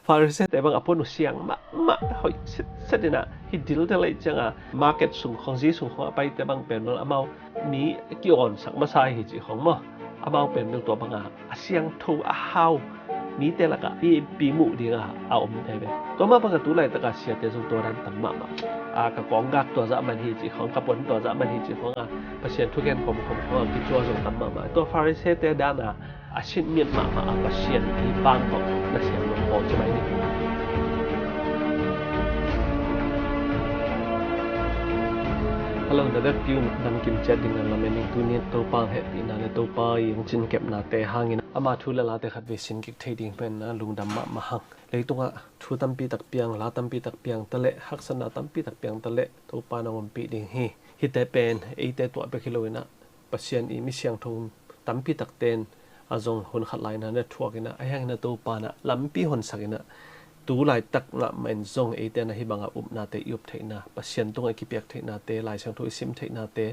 Pharisee te bang apon siang ma hoi sedina hi dil te lai changa market sung khong ji sung khong pai te bang pen mal amau mi ki on sak ma sai hi chi khong mo amau pen mil to banga asiang tho a hau mi te la ka pi mu dinga a om te be to ma bang tu lai ta ka sia te sung to ran tam ma ka kong gak to za man hi chi khong ka pon to za man hi chi khong pasien thu gen khom ki chua sung tam ma to Pharisee te da na asin mian ma pasien hi bang to na siang lo ko chi mai ni Hello, dapat piu nam kim chat dengan lamen itu ni topang happy na le topa yung chin kep na te hangin ama thu la te khat ve sin kik thading pen na lung dam ma hang leitunga thu tampi tak piang la tampi tak piang tale haksana tampi tak piang tale topa na ngom pi ding hi te pen e te to pe khiloina pasien i mi siang thum tampi tak ten azong hun khat lai na ne thuakina ayang na topa na lampi hon sakina tu lai tak na men zong e te na hi banga na te yup theina pasien tung ki pek theina te lai sang thu sim theina te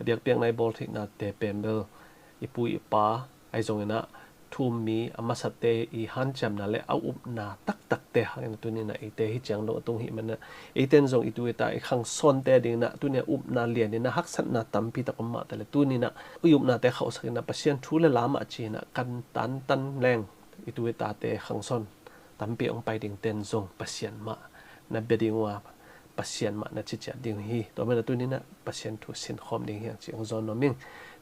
diak piang nai bol theina te pembel ipui pa ai zong ina thum mi amasate I han cham na le au na tak te hang tu ni na e te hi chang no tung hi man na e ten zong itu ta e khang son te ding na tu ne na lian ni na hak sat na tampi ta ma ta le tu ni na uyup na te khau sakina pasien thu le lama chi na kan tan leng itu ta te khang son tampi ong pai ding ten zong pasien ma na beding wa pasien ma na chicha ding hi to me na tu ni na pasien thu sin khom ding hi chi ong zon no ming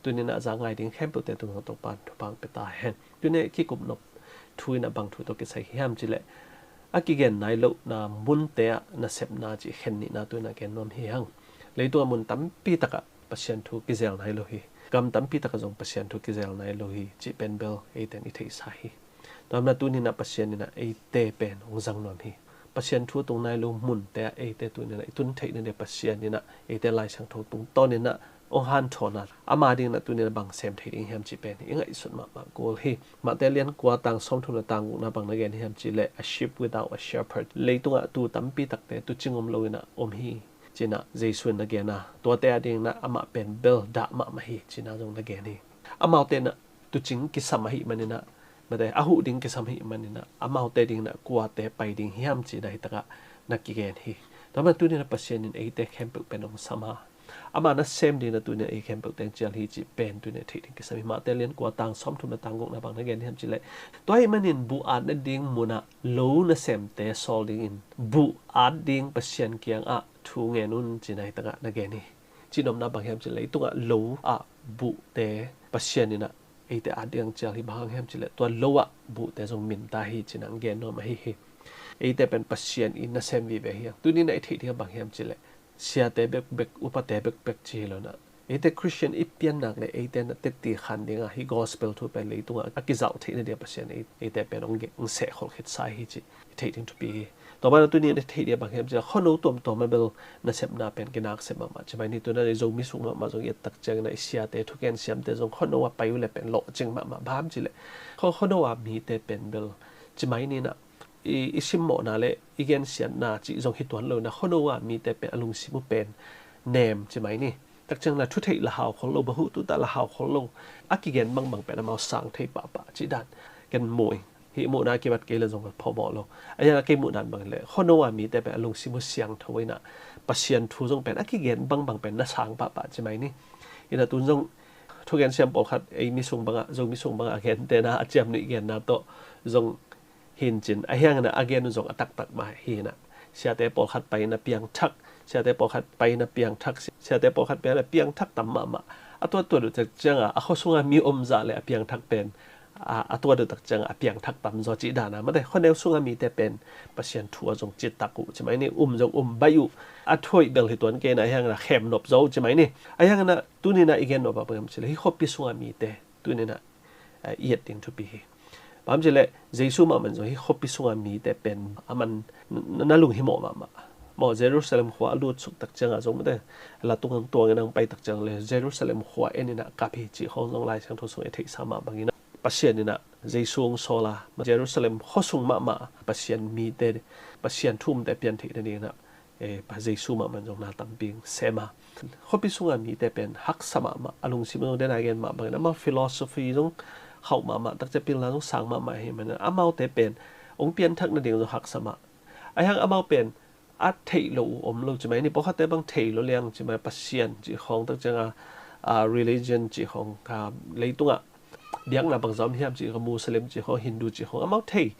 tu ni na za ngai ding khem te tu to pan to pang pe ta hen tu ne ki kup nop thui na bang thu to ke sai hiam chi le aki gen nai lo na mun te na sep na chi khen ni na tu na gen nom hi hang le tu mun tampi taka pasien thu ki zel nai lo hi kam tampi taka zong pasien thu ki zel nai lo hi chi pen bel e ten I thei sa hi Tamna tu ni na pasien ni na e te pen ong zang nom hi pasien thu tung nai lu mun te e te tu ni na itun thei ni de pasien ni na e te lai sang tho tung to ni na ong han thona ama ding na tu ni na bang sem thei ding hem chi pen inga isut ma gol hi ma te lian kwa tang som thu na tang na bang na gen hem chi le a sheep without a shepherd le tunga tu tampi tak te tu chingom lo na om hi china jaisun na gen na to te ding na ama pen bel da ma hi china jong na gen ni ama te na tu ching ki sam hi manina mà đây ahu ding cái samhi manina amau te ding na kwa te pai ding hiam chi dai taka na ki gen hi to ma tu ni na pasien in e te kempel penong sama ama na sem din na tu ni e kempel ten chal hi chi pen tu ni thei ding cái samhi ma te len kwa tang som thu na tang gok na bang na gen hiam chi le to ai manin bu at na ding muna lo na sem te sol ding in bu at ding pasien kiang a thu nge nun chi nai taka na gen hi chi nom na bang hiam chi le tu ga lo a bu te pasien ni na e te adiang chal hi bang hem chile to lowa bu te jong min ta hi chinang gen no ma hi e te pen pasien in na sem vi ve hi tu ni na e thei thia bang hem chile sia te bek upa te bek chi lo na e te Christian ipian nak le e te na te ti khan dinga hi gospel thu pe le tunga akizau thei na de pasien e te pen ong ge ong se khol khit sai hi chi thei ding to be to ba tu ni na thei de bang hem chile khono tom ma bel na sep na pen ke nak sep ma chimai ni tu na zo mi sung ma zo ye tak chang na sia te thu ken siam te zong khono wa payu le pen lo ching ma bam chile khono wa mi te pen bel chimai ni na isim mo na le igen sian na chi zong hi tuan lo na khono wa mi te pe alung simu pen nem chimai ni tak chang la thu thei la haw khol lo ba hu tu ta la haw khol lo akigen bang pen ma sang thei pa chi dan ken moi hi mu na ki bat ke le zong pho bo lo aya ke mu dan bang le khono wa mi te pe alung simu siang thoi na pasien thu zong pen akigen bang pen na sang pa chimai ni ina tu zong thu gen siam pol khat ei mi sung banga zong mi sung banga gen te na acham ni gen na to zong hin chin a hiang na again zong atak ma hi na sia te pol khat pai na piang thak sia te pol khat pai na piang thak sia te pol khat pe na piang thak tam ma atwa tu du changa a kho sunga mi za le a piang thak pen atwa du tak changa a piang thak tam zo chi da na ma de khoneu sunga mi te pen pasien thu zong chit taku chimai ni zong bayu a thoi bel hi ton ke na hiang na khem nop zo chimai ni a hiang na tu ni na igen no ba pam chile hi khopi sunga mi te tu ni na yet ding to be bam chile jesu ma man zo hi khopi sunga mi te pen aman na lung hi mo Jerusalem khwa lu chuk tak changa zo ma de la tung tuang nang pai tak chang le Jerusalem khwa enina ka phi chi khong long lai sang tho so e thei sama bangina pasien ni na jesu ong sola Jerusalem khosung ma pasien mi te pasien thum te pian thei ni na pa jesu ma man jong na tam ping sema khopi sunga mi te pen hak sama ma alung simong den again ma bang na ma philosophy jong hau ma tak che pil la jong sang ma hi man amau te pen ông biến thắc nó điều hắc sama ai hang amau pen at thei lo lo chmai ni pakhat te bang thei lo liang chmai pasien chi khong tak changa religion chi khong ka leitunga biang na bang zam hiam chi ka muslim chi khong hindu chi khong amau thei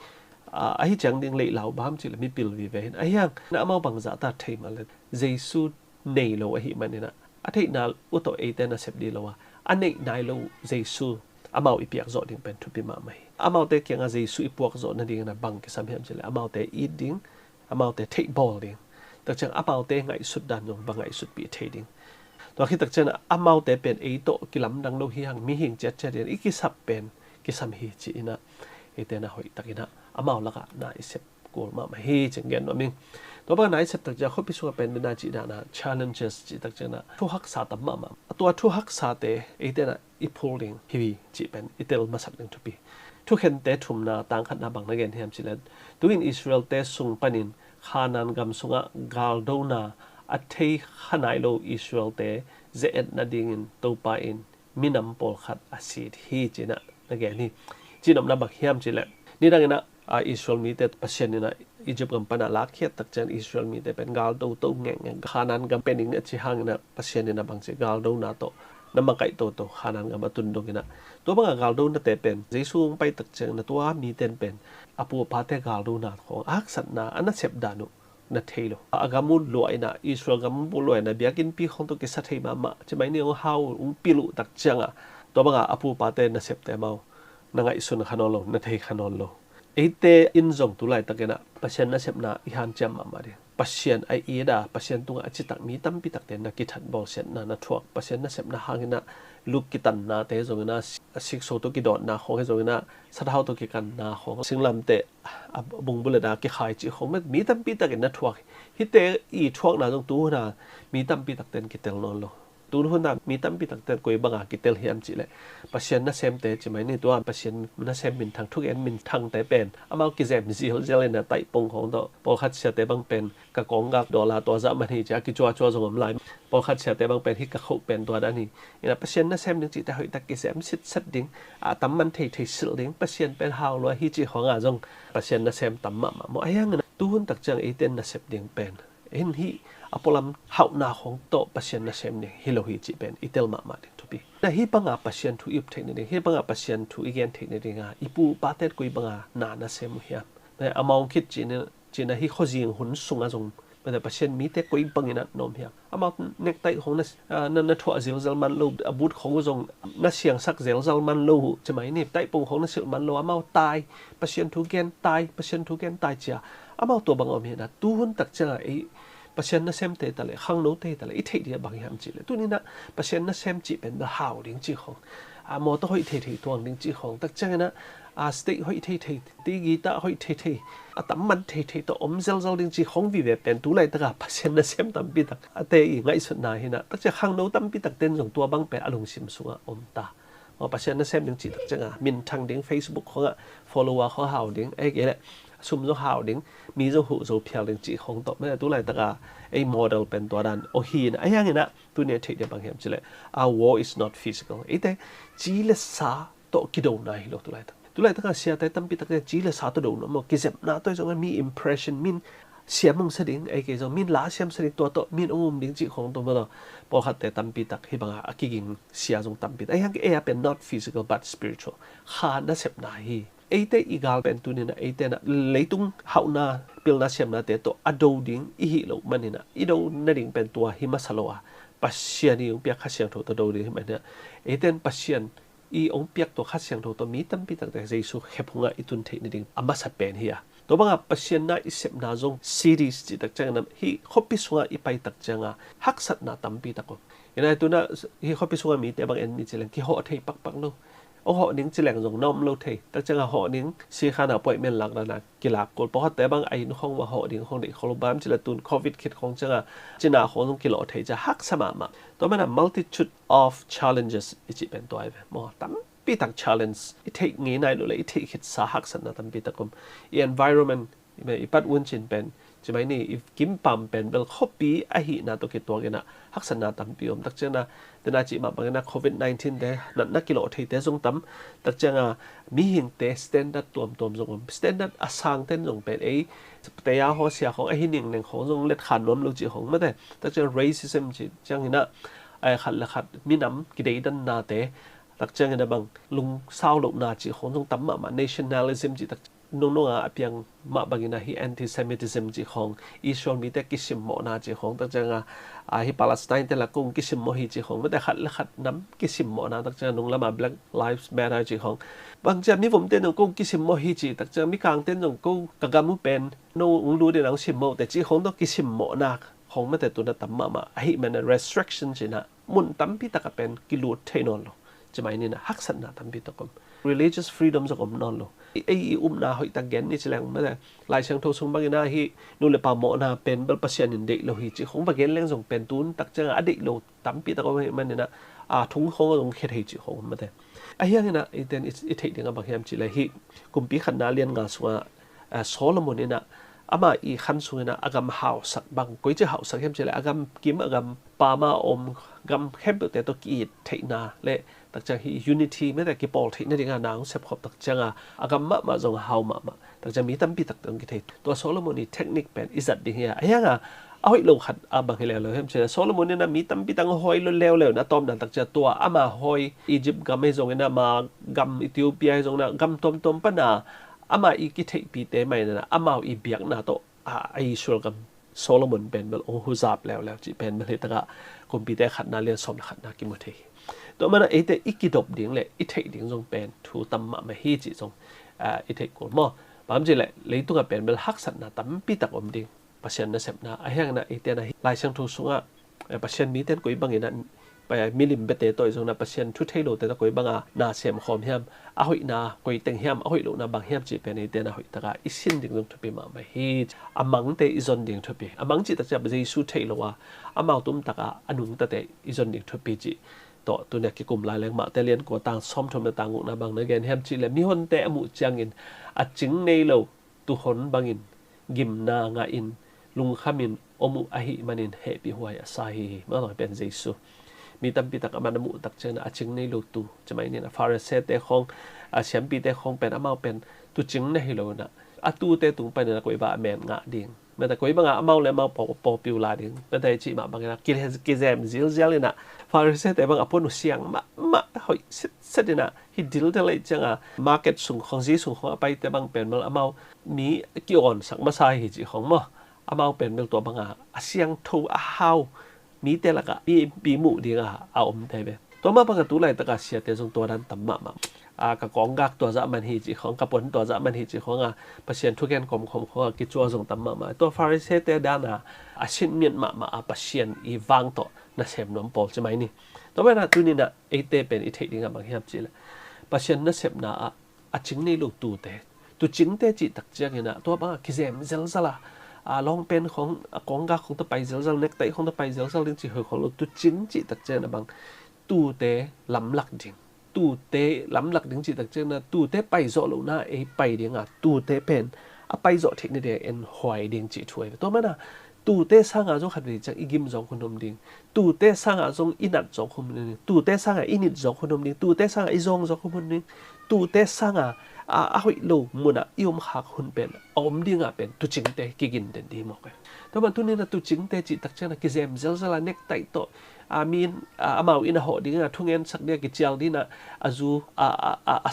ai chang ding lei lau bam chi la mi pil vi ve ai hang na amau bang za ta thei ma le jesu nei lo hi manina a thei na uto e te na sep di lo wa anei nai lo jesu amau ipiak zo ding pen thu pi ma mai amau te kyanga jesu ipuak zo na ding na bang ke sam hiam chi le amau te i ding amau te thei bol ding tak chang amau te ngai sut dan jong ba ngai sut pi thei ding to khi tak chang amau te pen e to kilam dang lo hi hang mi hing chet chet i ki sap pen ki sam hi chi ina e te na hoi takina amau laka na isep kol ma hi chang gen no ming to ba nai sep tak ja kho pi su pen na chi da na challenges chi tak chang na thu hak sa tam ma ma to thu hak sa te e te na i pulling hi chi pen itel ma sak ding to pi thu khen te thum na tang khat na bang na gen hiam chi len tu in Israel te sung panin khanan gam sunga galdona athei khanai lo Israel te zet na ding in topa in minam pol khat asid hi china again ni chinom na bak hiam chile ni dangena Israel mi te pasien na Egypt gam pana la khiat tak chan Israel mi te pen gal to ngeng khanan gam pening chi hang na pasien na bang che gal do na to namakai to khanan gam atun dongina to bang gal do na te pen jesu pai tak chang na to mi ten pen apu pa te gal do na khong ak sat na ana sep danu na thelo agamu loi na Israel gam bu loi na biakin pi khong to ke sa thei ma chmai ni o hau pilu tak changa to bang apu pa te na sep te mau na ngai sun khanon lo na thei khanon lo ete in zong tu lai takena pasien na sep na i han cham ma de pasien ai ida pasien tunga achi tak mi tam pi tak te na ki that bol set na thuak pasien na sep na hangina luk ki tan na te zong na sik so to ki dot na khong he zong na sat hau to ki kan na khong singlam te bung bul da ki khai chi khong mi tam pi tak na thuak hi te i thuak na zong tu na mi tam pi tak ten ki tel non lo tu hun na mi tam pi tak ten koi banga ki tel hiam chi le pasien na sem te chimai ni to pasien na sem min thang thuk en min thang te pen amau ki zem zil na tai pong khong to pol khat sia te bang pen ka kong gak dola to za man hi cha ki chwa zong lai pol khat sia te bang pen hi ka khau pen to da ni ina pasien na sem ding chi ta hoi tak ki sem sit sat ding tam man thei sil ding pasien pen haw lo hi chi khong a zong pasien na sem tam ma mo ayang na tu hun tak chang e ten na sep ding pen en hi apolam hau na khong to pasien na sem ni hilo hi chi pen itel ma ding to pi na hi panga pasien thu ip thein ni hi panga pasien thu igen thein ni nga ipu patet koi banga na sem hiam na among khit chi na hi khojing hun sunga jong mà pasien mi te koi bangina nom hiam among nek tai khong na thua zel zal man lo abut khong jong na siang sak zel zal man lo chmai ni tai pong khong na sil man lo amau tai pasien thu gen tai cha amau to bang om hi na tu hun tak cha ei pasien na sem te tale khang no te tale i thei dia bang hiam chi le tu ni na pasien na sem chi pen da hau ding chi khong mo to hoi thei tuang ding chi khong tak chang na stay hoi thei ti gi ta hoi thei tam man thei to om zel ding chi khong vi ve pen tu lai ta pasien na sem tam pi tak ate i ngai sun na hi na tak cha khang no tam pi tak ten jong tua bang pe alung sim sunga om ta mo pasien na sem ding chi tak chang min thang ding Facebook khong follower kho hau ding ai ge le sum zo hau ding mi zo hu zo phial ding chi khong to me tu lai ta a model pen to dan o hi na ayang ina tu ne thei de bang hem chile our war is not physical ite chi le sa to ki do nai lo tu lai ta sia tai tam pi tak chi le sa to do no mo ki zep na to zo mi impression min siam mong sa ding ai ke zo min la siam sa ding to min ding chi khong to mo po khat te tam pi tak hi banga akiging sia jong tam pi ayang e pen not physical but spiritual kha na sep na hi ate igal pen tu ni na ate na leitung hau na pil na siam na te to ado ding i hi lo manina i do na ding pen tua hi masaloa pasien ni ung pia kha siang tho to do ri ma na eten pasien i ong piak to kha siang tho to mi tam pi tak te jesu khephunga itun thei ni ding ama sat pen hi to banga pasien na isep na jong series chi tak chang na hi khopi sunga i pai tak changa hak sat na tam pi tak ko ina tu na hi khopi sunga mi te bang en mi chilang ki ho thei pak no o họ ning chilang jong nom lo thei tak changa ho ning si khana appointment lak na kilak kol po hat te bang ai no khong wa ho ding khong dei kholobam chila tun covid kit khong changa china khong kilo thei cha hak sama ma to mana multitude of challenges ichi pen to ai mo tam pi tak challenge it take ngi nai lo le it take hit sa hak san na tam pi takum I environment me ipat un chin pen จะไม่นี่กิมปั๊มเป็นเบลคบีไอหินาตัวกี่ตัวกันนะฮักษณะตั้มปีอมตักเจ้านะแต่น่าจีมาบางนะโควิด-19เดนั่นนักกิโลที่เดส่งตั้มตักเจ้ามีหิงเตสแตนดาร์ดตัวส่งสแตนดาร์ดอาสังเต้นส่งเป็นไอแต่ยาหัวเสียของไอหินหนึ่งของส่งเล็ดขาดล้มลูกจีของไม่ได้ตักเจ้า racism จีจังหินะไอขัดละขัดมีน้ำกิเลสดันนาเตตักเจ้าหินะบางลุงเศร้าลูกนาจีของส่งตั้มมา nationalism จีตักน้องๆเพียงมาบางนะฮี anti-Semitism จีของอิสราเอลมีแต่กิสมโมนาจีของตักเจ้าฮีปาเลสไตน์แต่ละกุงกิสมโมฮีจีของไม่แต่ขัดละขัดน้ำกิสมโมนาตักเจ้าน้องละมา Black Lives Matter จีของบางจะมีผมเต้นน้องกุงกิสมโมฮีจีตักเจ้ามีกลางเต้นน้องกุงกะกามุเป็นน้องรู้เดี๋ยวน้องสิมโมแต่จีของต้องกิสมโมนาของไม่แต่ตัวนั้นตั้มมาฮีมัน restriction จีนะมุนตั้มพิตากะเป็นกิลูเทนอลจะไม่นี่นะฮักสันนะตั้มพิตากม religious freedom จะกมนอลไอ้นาหอยตะเกนนี่แสดงไม่ได้ลายเชิงโทสงบางนาฮีนู่นเลยป่าหมอนาเป็นบัลปัสยันเด็กเราฮีจีของบางเกนเล่งส่งเป็นตูนตักจังอดีตเราตั้มปีตะก็มันเนี่ยนะทุ่งของเราเขตฮีจีของไม่ได้ไอ้ยังนะไอ้เดนไอ้เทคนิคบางอย่างจีเลยฮีกุมปีขันนาเลียนงาสัวโซโลมอนเนี่ยนะอามาอีขันสุเนี่ยนะอากำหาวสักบางกุยจะหาวสักเข้มจีเลยอากำกิมอากำปามาอมกำเข้มแต่ตัวกีดเทคนาเลยตักจังฮี unity ไม่แต่กี่ปอลที่ในงานนางเสพขบตักจังอากาศมาจงหาวมาตักจังมีตั้มปีตักตังกิเทตัวโซโลมอนี่เทคนิคเป็นอิสัดดิ่งเฮียไอ้ยังเอาให้ลงขัดบางทีแล้วเลยเห็นเช่นโซโลมอนเนี่ยนะมีตั้มปีตังหอยเร็วๆนะตอมนั่นตักจังตัวมาหอยอียิปต์กำไม่จงเนี่ยมากำอิธิโอเปียจงนะกำตอมปะนะมาอีกิเทปีเตไม่นะมาอีเบียกนะโตไอชัวร์กำโซโลมอนเป็นแบบโอ้โหจับแล้วจีเป็นแบบตะกะคอมพิวเตอร์ขัดนาเรียนสอบขัดนากิมเทตัวมันไอ้แต่อีกดบดิ่งเลยอีเทดิ่งจงเป็นถูตั้มมาฮีจิจงอีเทกูมั่วบางทีเลยตัวก็เป็นฮักสันนะตั้มปีตักอมดิ่งปัจจัยนั้นเสพนะไอ้ยังนะไอ้แต่นะลายเชิงทูสุงปัจจัยมีแต่กุยบางอย่างนั้นไปมิลิมเบเตตัวจงนะปัจจัยทุเทโลแต่ตะกุยบางนาเสียมคอมเฮียมหอยนากุยเต็งเฮียมหอยโลนาบางเฮียมจีเป็นไอ้แต่นะหอยตะกะอีสินดิ่งจงทุบมาฮีมังเตอีจนดิ่งทุบมังจีตะจะไปสู้เทโลว่ามาตุ้มตะกะอนุงตะเตอีจนดิ่งทุบจีตัวเนี่ยกิกลุ่มลายแรงมาแต่เรียนกว่าต่างซ้อมทำต่างอุณาบางนักเรียนแฮมจีเลยมีคนแต่อมุจังอินจิงในเราตุหนบางอินกิมนางาอินลุงขมินอมุอหิมันินเฮปิหวยอาศัยเมื่อหน่อยเป็นเจสุมีตั้มปีตักมันอมุตักเจนะจิงในเราตุจะไม่เนี่ยนะฟาริเซเตของเชียมปีเตของเป็นอามาเป็นตุจิงในเรานะตูเตตุงไปเนี่ยก็อีบาแมนงาดิ่งเมื่อแต่ก็อีบางอามาเลยมาปอปิวลาดิ่งเมื่อแต่จีมาบางนะกิเลมซิลเจเลยนะฟาริเซแต่บางอพนุเสียงมาหอยเสร็จนะฮิดิลเดเลยจังมาร์เก็ตสูงของซีสูงของไปแต่บางเป็นมันอามามีกี่อ่อนสักมาใส่หิจิของมั้งอามาเป็นเป็นตัวบางเสียงทูฮาวมีแต่ละก็ปีหมู่ดีก็เอาอมได้ไหมตัวมาบางตัวไหนตะกาเสียแต่ทรงตัวนั้นต่ำมากกับกองกักตัวจะมันหิจิของกับผลตัวจะมันหิจิของประเชียนทุกแกนของกิจวัตรทรงต่ำมากตัวฟาริเซเตด้านชินเมียนมาประเชียนอีวังตัวน่าเสพน้ำปอลใช่ไหมนี่ตัวนั้นตัวนี้นะไอเตเป็นอีเทดิ้งบางอย่างจีละประเชียนน่าเสพน่ะจิงนี่ลูกตูเตตัวจิงเตจิตักเจ้าเนะตัวบางกิเซมเซลซาละลองเป็นของกองกักของตัวไปเซลซาเน็กไตของตัวไปเซลซาเรื่องจีเหอของลูกตัวจิงจิตักเจ้านะบางตูเตลำหลักจริงตูเตลำหลักถึงจิตตักเจ้านะตูเตไปโจลูน่าไอไปเดียงตูเตเป็นไปโจเทคนิคเดียเอ็นหอยเดียงจิช่วยตัวมันตูเตสร้างจงขัดวิจังอีกิมจงคนนมดิ่งตูเตสร้างจงอินัดจงคนนมดิ่งตูเตสร้างอินิดจงคนนมดิ่งตูเตสร้างอีจงจงคนนมดิ่งตูเตสร้างหอยโลมุนะยมหักคนเป็นอมดิ่งเป็นตุจิงเตกินเด่นดีมากเลยแต่มันตัวนี้นะตุจิงเตจิตตักเจ้านะกิเซมเซลซาลาเน็กไตโตมีนมาวินาหอดิ่งทุ่งเงินสักเดียกิเจลดีนะจู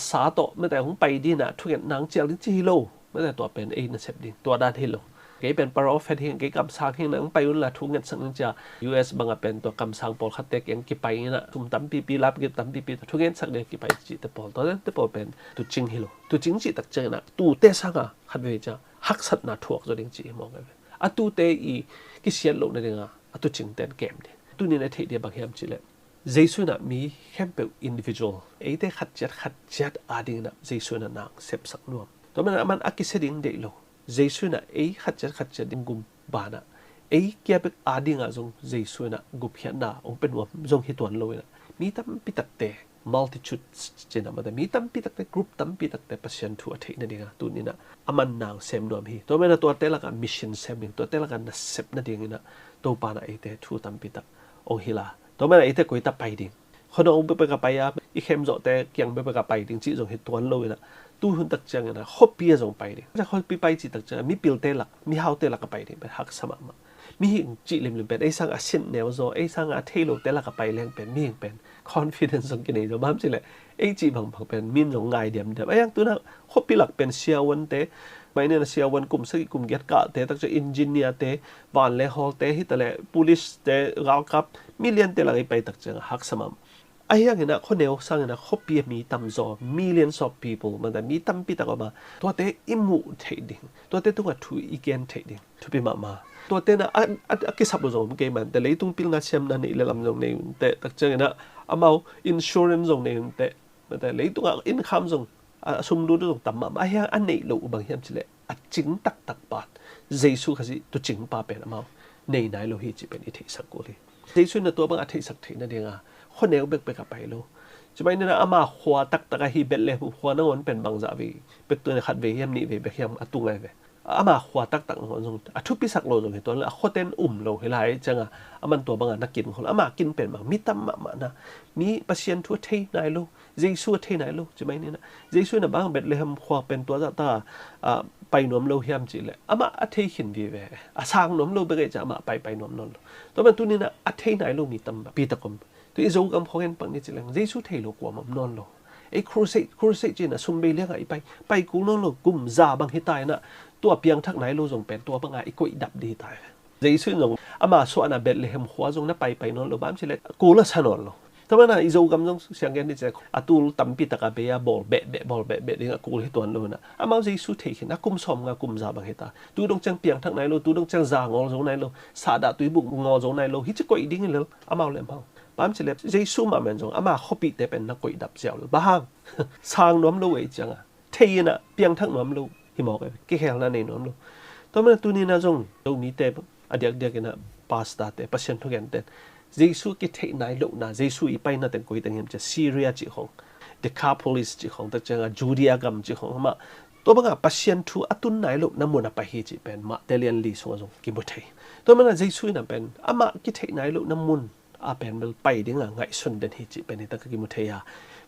สาโตเมื่อแต่ของไปดีนะทุ่งเงินนางเจลดิ่งจิโลเมื่อแต่ตัวเป็นเอ็นเซปดิ่งตัวด้านฮิโลเกี่ยเป็นปารอฟเฟตเฮงเกี่ยกับสางเฮงนั่งไปอุ่นละทุ่งเงินสักนึงจะ US บางเป็นตัวกำสังปอลคัตเตกยังกี่ไปนะทุ่มตั้มปีรับกี่ตั้มปีทุ่งเงินสักเดียกี่ไปจิตปอลตอนนั้นปอลเป็นตุจิงฮิโลตุจิงจิตักเจนะตูเตสังขัดเวจ้าฮักสัตนาทวกจดิ่งจิมองกันตูเตอีกิเชียนโลนั่นเองตุจิงเตนเกมเดตัวนี้ในเทเดียบางอย่างจิเลเจสุนะมีแค่เป็น individual ไอ้แต่ขัดจัดอาดิงนะเจสุนะนางเสพสักนวมตัวมันอักษรดิ่งเดโลเจสุนะไอ้ขัดจัดดิ่งกุมบานะไอ้เกี่ยเป็นอาดิงอะจงเจสุนะกุบเหียนนะองเป็นว่าจงฮิตวันเลยนะมีตั้มปิตัดเต multitude chena ma da mi tampi tak te group tampi tak te pasien thu a thei na dinga tu ni na aman nang sem nom hi to mena to te la ka mission sem to te la ka na sep na ding ina to pa na ite thu tampi tak ong hila to mena ite koi ta pai ding khono ong be ka pai ya I khem zo te kyang be ka pai ding chi zo hi tuan lo ina tu hun tak chang na hopi zong pai ding ja hopi pai chi tak chang mi pil te la mi hau te la ka pai ding be hak sama ma mi hi chi lim pen ai sang a sin neo zo ai sang a thelo te la ka pai leng pen mi pen confidence zong ki nei zo bam chi le ai chi bang pen min zong ngai dem dem ai yang tu na hopi lak pen sia won te mai ne na sia won kum sa kum get ka te tak cha engineer te van le hol te hi tale police te raw kap million te la kai pai tak chang hak sama ai yang ina khoneo sang ina hopi mi tam zo millions of people man da mi tam pi ta ma to te imu thei ding to te tu ga thu again thei ding thu pi maตัวเต้นอ่ะกิสับลงเกมันแต่เลยตุ้งพิลนาเชมนั่นนี่เลยลำลงในแต่ตักเจอนะอามาอินชัวเรนซ์ลงในแต่เลยตุ้งอินคัมลงสมดุลลงต่ำมาไอ้ยังอันนี้เราบางอย่างจิเลยจิงตักปาดเจสุขสิตัวจิงปาเป็นอามาในไหนเราฮิจิเป็นอิทธิสักกุลีเจสุน่ะตัวบางอิทธิสักทีนั่นเองคนเดียวเบกไปกับไปโลจะไม่เนี่ยอามาหัวตักฮิเบลเลยหัวนั่งวันเป็นบางจ่าวีเป็นตัวขัดเวียมนี่เบกยมตุงไงเวอามาหัวตักของจงทุบพิสักโลจงเห็นตัวแล้วโคเต้นโลเฮลัยจังมันตัวบางนักกินคนอามากินเป็นบางมีตั้มมานะมีปัสเซียนทั่วเทนายโลเจสุเทนายโลจะไม่เนี่ยนะเจสุน่ะบางเบ็ดเลยทำขวาเป็นตัวตาไปนวมโลเฮียมจีเลยอามาอัฐเทหินวีเวสร้างนวมโลไปเลยจะมาไปนวมนนตัวมันตัวนี้นะอัฐเทนายโลมีตั้มปีตะกมตัวอีโจกำพอเห็นปังนี่จีเลยเจสุเทโลกว่ามันนนโลไอ้ครูเซจีน่ะซุ่มไปเลี้ยงไอ้ไปกูนนโลกุมซาบางฮิตายน่ะตัวเพียงทักไหนรู้จงเป็นตัวบางไอ้กุยดับดีตายเจสุนงอามาส่วนน่ะเบ็ดเลยหัวจงน่ะไปนนโลบ้ามสิเลยกูละสนนโลแต่ว่าน่ะอีโจกำจงเสียงกันนี่จะอาตูตั้มปีตะกะเบียบอลเบะนี่กูให้ตัวนู้นน่ะอามาเจสุเทขินนะกุมสมงะกุมซาบางฮิตาตูดงจังเพียงทักไหนโลตูดงจังซางอจงไหนโลสาดาตุยบุกงอจงไหนโลฮิจิกุยดิ้งเลยอามาเลยพังบ้ามสิเลยเจสุมาแม่นจงอามาฮอปีเตเป็นนักกุยดับเจ้าเลยบ้างสร้างน้อมโลไว้จังอ่ะเทียน่ะเพียงทักน้อมโลที่มองกันกี่แห่งนั่นเองน้องลูกตอนนั้นตัวนี้นะจงตรงนี้เตะเดียกนะพาสต้าเตะพัชนทุกอย่างเตะเจสุกิเทนายลูกนะเจสุอีไปน่ะเต็งกุยเต็งเห็นจะซีเรียจีของเดคาโพลิสจีของแต่จังจูเดียกัมจีของมาตัวบางพัชนทุอัตุนนายลูกน้ำมันไปฮีจีเป็นมาเตเลียนลีส่งจงกิบุเทตัวนั้นเจสุน่ะเป็นอามากิเทนายลูกน้ำมันเป็นไปดิ้งไงส่วนเดินฮีจีเป็นนี่ตั้งกิบุเทีย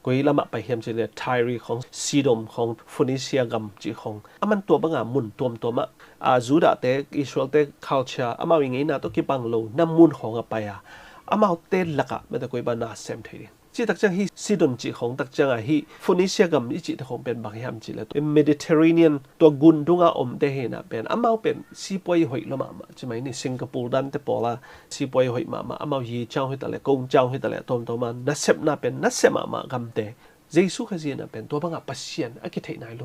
กุยละมาไปเห็นจีเลยไทรีของซีดอมของฟินิเซียกัมจีของมันตัวบางมุนตัวมาจูดาเตอิสราเอลเตคัลเชอร์มาอย่างงี้นะตัวกี่บังโลน้ำมุนของไปมาเตลักไม่แต่กุยบานาเซมทีจีตักจังฮีซีดอมจีของตักจังฮีฟินิเซียกัมจีของเป็นบางแห่งจีเลยเป็นเมดิเตอร์เรเนียนตัวกุนดุงอมเตเห็นเป็นมาเป็นซีปอยหอยละมาใช่ไหมนี่สิงคโปร์ดันเตปอละซีปอยหอยมายีเจ้าให้แต่ละกงเจ้าให้แต่ละตัวมันนัสเซมน่าเป็นนัสเซมากัมเตเจสุขจีน่ะเป็นตัวบางปัสเซียนกิเทนายโล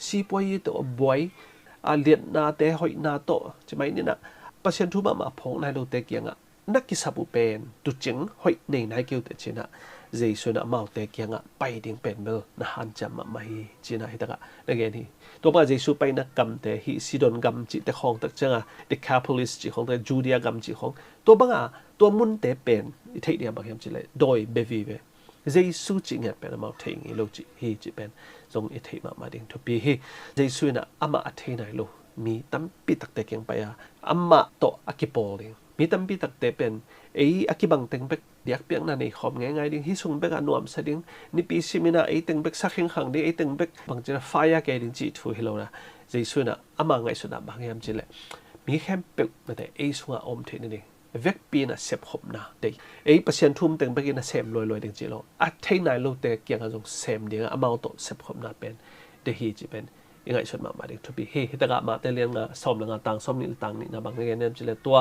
ซีปอยตัวบอยเลียนนาเตหอยนาโตใช่ไหมนี่นะปัสเซียนทุบมาพงนายโลเตเกียงนักกิสับุเป็นตุจิงหอยในนายเกี่ยวแต่เจนะเจสุน่ะมาเตเกียงไปดิ้งเป็นเบลนะฮันจำมาฮีเจนะฮิตะกะนั่นเองนี่ตัวบางเจสุไปนักกัมเตฮิซิดอนกัมจิเตของตักจังเดคาโพลิสจิของแต่จูเดียกัมจิของตัวบางตัวมุนเตเป็นอิเทเดียบางอย่างจิเลยโดยเบวีเวเจสุจริงเนี่ยเป็นมาเทงโลจิฮีจิเป็นทรงอิเทมาดิ้งทุบีฮีเจสุน่ะอามาเทนายโลมีตั้มปีตักเตเกียงไปอามาโตอากิโปลิงมีตั้มปีตักเตเป็นอากิบังเต็งเบกเดียกเปียงนั่นเองขอมง่ายๆดิ้งฮิซุงเบกอันนวมสดิ้งนี่ปีซิมินาเต็งเบกสักแห่งขังดิ้งเต็งเบกบางทีนะไฟยาแกดิ้งจีทูฮิโลนะเจสุน่ะอามาไงสุดาบางอย่างจิเลยมีแค่เปกมาแต่สุงอมเทนนี่เวกปีน่ะเสพขบนะเด็กเปอร์เซ็นต์ทุ่มเต็งเบกิน่ะเสพลอยๆดิ้งจีโลเทนายโลเตเกียงกันจงเสพดิ้งอามาโตเสพขบนะเป็นเดฮีจีเป็นยังไงสุดมาดิ้งทุบีเฮตะกะมาแต่เลี้ยงนะซ้อมละต่างซ้อมนี่ต่างนี่นะบางอย่างเนี่ยจิเลยตัว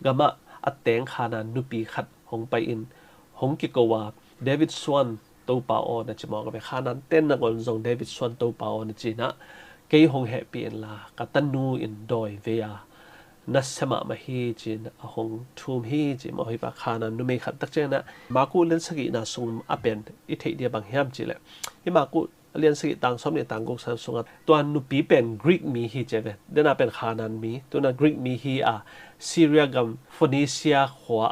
กะมาเตงขานันนุปีขัดหงไปอินหงกิโกวาเดวิดสวนตัวป่าอนะจิมองกับไปขานันเต้นนักอนทรงเดวิดสวนตัวป่าอนะจีนะเกยหงแฮปปี้อินลากัตันนูอินดอยเวียนัสมามาฮีจีนหงทูมฮีจีมาฮิปะขานันนุเมขัดตักเจนะมากูเล่นสกีน่าส่งอเป็นอิเทเดียบางแฮมจีเลยที่มากูเรียนสกิต่างสมเนี่ยต่างกุศลสงฆ์ตัวนุปีเป็นกรีกมีฮีเจเวเดน่าเป็นขานันมีตัวนั้นกรีกมีฮีซีเรียกัมฟินิเซียหัว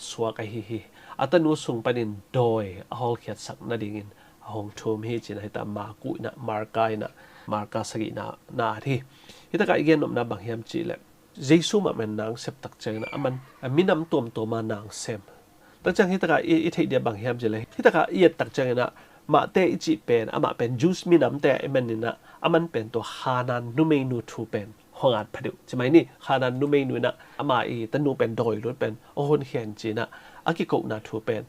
สวกฮี อัตนูสุงปนินโดยฮอลเขียดสักนาดิ่งหงทุมฮีจินให้ตามมากุยนะมาร์กายนะมาร์กาสกินะนาที่ที่ตะกายเกนนมนาบางยามจีเล็เยซูมาเป็นนางเสพตักเจนะมันมินำตัวมานางเซมตั้งจังที่ตะกายอีที่เดียบางยามจีเลยที่ตะกายอีตักเจนะมาเตอิจิเป็นมาเป็นจูสมินำแต่มันนี่นะมันเป็นตัวฮานันนูเมนูทูเป็นห้องอัดผลิตใช่ไหมนี่ฮานันนูเมนูนะมาอีตันูเป็นโดยรถเป็นโอฮนเขียนจีนะอากิโกนาทูเป็น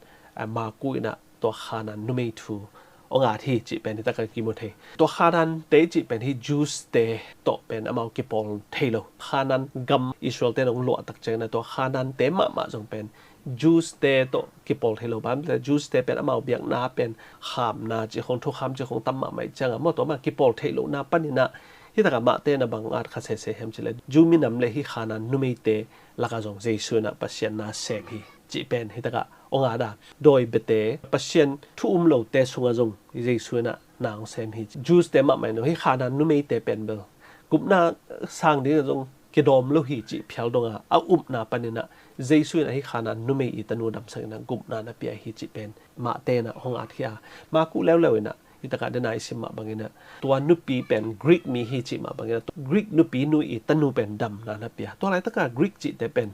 มากุยนะตัวฮานันนูเมทูองอาที่จีเป็นที่ตะกี้มุเทตัวฮานันเตจีเป็นที่จูสเตโตเป็นอมากิปอลเทโลฮานันกัมอิสราเอลเตนองหลวตักเจนะตัวฮานันเตมาจงเป็นจูสเตโตกิปอลเทโลบ้านแต่จูสเตเป็นอมาเบียงนาเป็นขามนาจีของทุกขามจีของตั้มมาไม่จังอ่ะมั่วตัวมากิปอลเทโลนาปันนี่นะที่ตะกี้มาเตนะบางอาจขัดเสเฮมจีเลยจูมินำเลยที่ฮานันนุเมเตลักจงเจสุนะปัสยานาเซมฮีจีเป็นที่ตะกี้องอาดาโดยเบเตปัสยันทุ่มโลเตสุงจงเจสุนะนางเซมฮีจูสเตมาไม่no ที่ฮานันนุเมเตเป็นเบลกุบนาสร้างดีจงกิดอมโลหิจิเพียวดงอาอุบนาปนินะเจสุนะที่ฮานันนุเมอิตนูดำสังนะกุบนานะเปียหิจิเป็นมาเตนะองอาทิยามากุแล้วนะที่ตะการเดินไอซิมมาบางนะตัวนุปีเป็นกรีกมีฮิจิมาบางนะกรีกนุปีนุอิตนูเป็นดำนะเปียตัวอะไรตะการกรีกจิแต่เป็น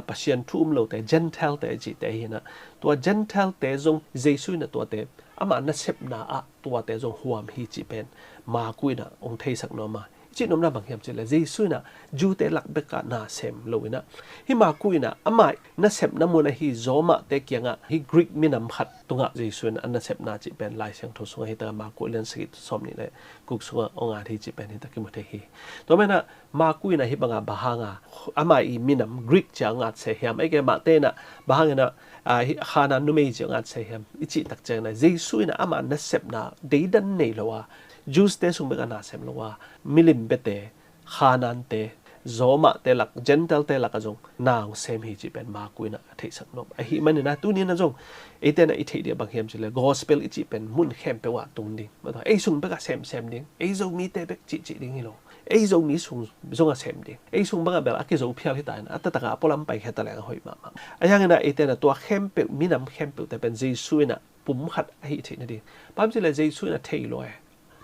ปัสยันทุ่มโลแต่เจนเทลแต่จิแต่เห็นนะตัวเจนเทลแต่จงเจสุนะตัวแต่อามานะเซปนาตัวแต่จงหวมฮิจิเป็นมากุยนะองเทสักนอมาจีนอมนาบางอย่างจีเลยเจสุนะจูเตลักเบกานาเซมโลวินะฮิมากุยนะอามานะเซปนามุนะฮิโซมาเตเกียงฮิกรีกมินำขัดตุงะเจสุนะอันนะเซปนาจิเป็นลายเสียงทุสุงฮิตามากุยเลนสกิตสอมนี่เลยกุกสุงองอาทิจิเป็นฮิตากิมุเทฮีตัวแม่นะมากุยนะฮิบังบาฮังอามาอีมินำกรีกจังอัดเสียมไอเกมาเตนะบาฮังนะฮานานุเมจิงอัดเสียมอิจิตักเจนะเจสุนะอามานะเซปนาเดดันเนลวะจูสเตสุงเบกานาเซมลวะมิลิมเบเตฮานันเตโซมาเตลักเจนเทลเตลักจงนางเซมฮิจิเป็นมากุยนะเทสักนบไอฮิมันนะตัวนี้นะจงไอเตนะไอเทเดียบางเฮมจิเลยกอสเปลอิจิเป็นมุนเฮมเปว่าตุนดิ่งมาต่อไอสุงเบกาเซมดิ่งไอโซมีเตเบกจิดิ่งฮิโลไอโซมีสุงเซมดิ่งไอสุงเบกาเบลอากิโซเพียลฮิตายนะอัตตะกาปอลัมไปแค่ตะแลงหอยมาไอยังนะไอเตนะตัวเฮมเปมีนำเฮมเปแต่เป็นเจสุนะปุ่มขัดไอเทนะดิ่งปั๊มจิเลยเจสุนะเทโล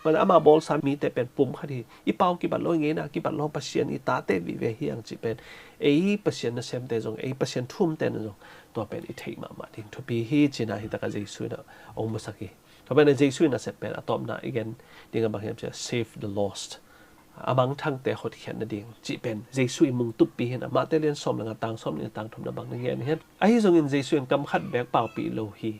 มันอามาบอลสามีแต่เป็นปุ่มคดีอีเป้ากี่บัตรโลยเงี้ยนะกี่บัตรโลปัสเซียนอีตาเตวิเวฮียงจีเป็นไอปัสเซียนนะเซมเตจงไอปัสเซียนทุ่มเตนจงตัวเป็นอีเทมาดิ้งทุบีฮีจีน่าฮิตากาเจสุนะองมุสกี้ตัวเป็นเจสุนะเซเป็นอะตอมนะอีกอันดิ้งกับบางอย่างจะ save the lost อามังทั้งแต่หดเขียนนะดิ้งจีเป็นเจสุมุงตุบปีเห็นอามาเตเลียนซ้อมหลังต่างซ้อมหลังต่างทุนนะบางอย่างเห็นไอฮิจงอินเจสุนกำขัดแบกเป่าปีโลฮี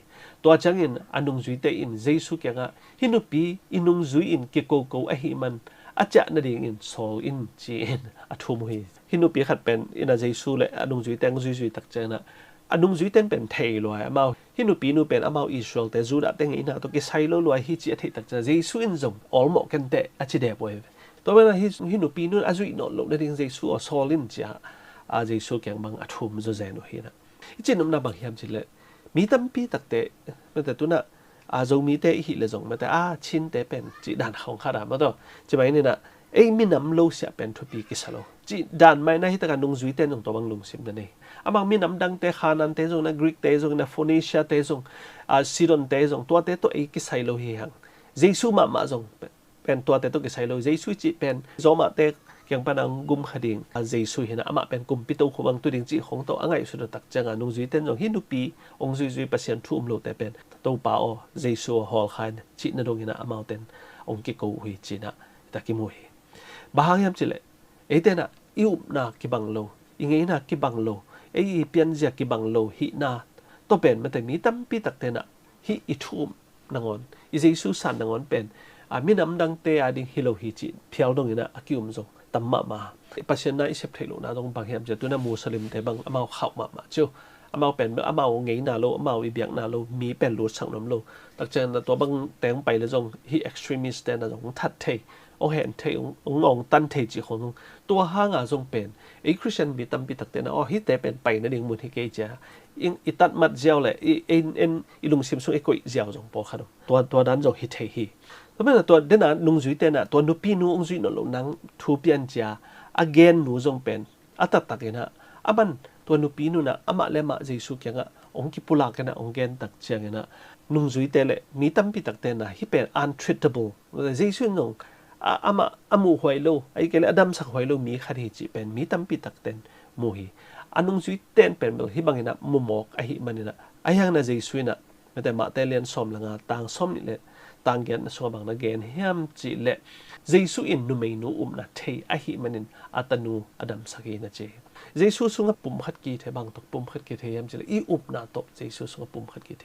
ตัวจังอินอันนุงจุยเตอินเจสุเกียงะฮินุปีอินุงจุยอินเกโกโกไอฮิมันอาจารย์นั่นเองอินโซอินจีอินอัทุมฮีฮินุปีขัดเป็นอินาเจสุเลยอันนุงจุยเตงจุยตักเจนะอันนุงจุยเตนเป็นเทลอยอามาฮินุปีนูเป็นอามาอิสราเอลแต่จุดอะเตงอินาตัวกิไซโลลอยฮิจิอธิตักเจเจสุอินจงออลโมกันเตอาจิเดบเวตัวเป็นฮินุปีนูอาจุยนอลนั่นเองเจสุอโซลินจ้าเจสุเกียงบังอัทุมจุเจนุฮีนะจีนน้ำนาบางยามจิเลยมีตั้มปีตักเตะมาแต่ตัวน่ะจงมีเตะหิเลจงมาแต่ชินเตะเป็นจีด่านของข้าดามาตัวจะไม่เนี่ยนะไอ้มีน้ำโลเสียเป็นทุบีกิสโลจีด่านไม่น่าที่ตะการลงจุยเตะจงตัวบางลงซิมนั่นเองบางมีน้ำดังเตะขานันเตะจงนะกรีกเตะจงนะโฟนิเชียเตะจงซิดอนเตะจงตัวเตะตัวไอ้กิไซโลเฮียงเจสุมาจงเป็นตัวเตะตัวกิไซโลเจสุจีเป็นโซมาเตะยังปนังกุมขดิ่งเจสุเห็นอามาเป็นกุมปิโตขวังตัวดิ่งจีของตัวง่ายสุดตักจังนงจุยเต้นจงฮินุปีองจุยจุยปัสยันทุ่มโลแต่เป็นตัวป่าอเจสุฮอลคันจีนดงเห็นอามาเต้นองกิโกหุยจีน่ะตะกิมุยบางยามจิเลเอเต้น่ะอิอุนากิบังโลอิงเงน่ะกิบังโลเอเปียนเจียกิบังโลฮินาตัวเป็นมันแต่มีตั้มปีตักเต้น่ะฮิอิทุ่มนางอนอิเจสุสันนางอนเป็นมีน้ำดังเตะดิ่งฮิโลฮิจิเพียวดงเห็นอากิอุมจงตั้มมาปัจจุบันนี้เสพติดนะตรงบางแห่งจะตัวนั้นมุสลิมแต่บางอามาเข้ามาเจ้าอามาเป็นอามาเงี้ยนาโลอามาอีเบียงนาโลมีเป็นรูสังน้ำโลตักเจนตัวบางแต่งไปแล้วจงฮีเอ็กซ์ตรีมิสต์แต่นะจงทัดเทองเห็นเทองตันเทจิของตัวห้างจงเป็นไอ้คริสเตียนมีตั้มปีตักเตนะฮิแต่เป็นไปนั่นเองมุนที่เกจ้าอิตัดมัดเจ้าเลยอิลุงซิมซุงไอ้กุยเจ้าจงพอครับตัวนั้นจงฮิตเทฮีเพราะฉะนั้นตัวเดน่ะนุ่งจุยเตน่ะตัวนุปีนุ่งจุยนนนังทูเปียนจ้าagain นูจงเป็นอัตตัดเนะมันตัวนุปีนูนะอามาเลมาเจสุเกียง องค์กิปุลากันนะองค์เกนตักเจียงนะนุ่งจุยเตะเลยมีตั้มปีตักเตนะที่เป็น untreatable เจสุนงอามูหอยโลไอ้เกลอดัมสักหอยโลมีคดีจีเป็นมีตั้มปีตักเตนมูฮีอันนุ่งจุยเตนเป็นแบบที่บางนะมุมมอกไอ้มันนี่นะไอ้ยังนะเจสุนนะไม่แต่มาเตเลียนสมละงาต่างสมนี่แหละต่างเกนสวบางนะเกนเฮียมจีเละเจสุอินนุเมนูนะเทไอ้มันนี่อัตนูอดัมสักนะเจเจสุสุงปุ่มขัดกีเทบางตกปุ่มขัดกีเทยมจีเลยอีอุบนาโตเจสุสุงปุ่มขัดกีเท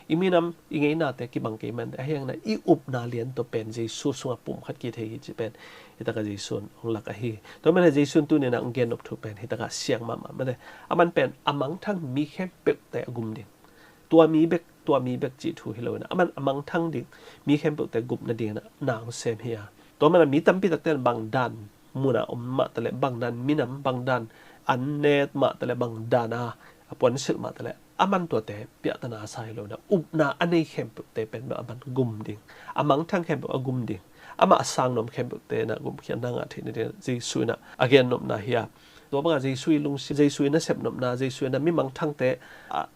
อีมีน้ำอีไงนาแต่กีบางเกมันไอ้ยังนะอีอุบนาเลียนตัวเป็นเจสุสุงปุ่มขัดกีเทจีเป็นฮิตากาเจสุนองหลักไอ้ฮีตัวมันเจสุนตัวเนี่ยนะองเกนอบถูเป็นฮิตากาเสียงมาไม่ได้มันเป็นมังทั้งมีแค่เปกแต่กุมดิ่งตัวมีเบกจีทูฮิโลนะมันมังทั้งดิ่งมีแค่เปกแต่กุมนั่นดิ่งนะนางเซมเฮียตัวมันมีตั้มปีตักเต้นบางดันมูนะมาแต่ละบางดันมีน้ำบางดันอันเนตมาแต่ละบางดานาปวนสิลมาแต่ละมันตัวเตะเปียตนาไซโลนะอุบนาอันนี้เข้มเตะเป็นแบบมันกุมดิ่งมังทั้งเข้มแบบกุมดิ่งมาสร้างนมเข้มเตะนะกุมเขียนนางอาทิตย์นี้จีซุยนะเกนนมนาเฮียตัวบางจีซุยลุงจีซุยนะเสพนมนาจีซุยนะมีมังทั้งเตะ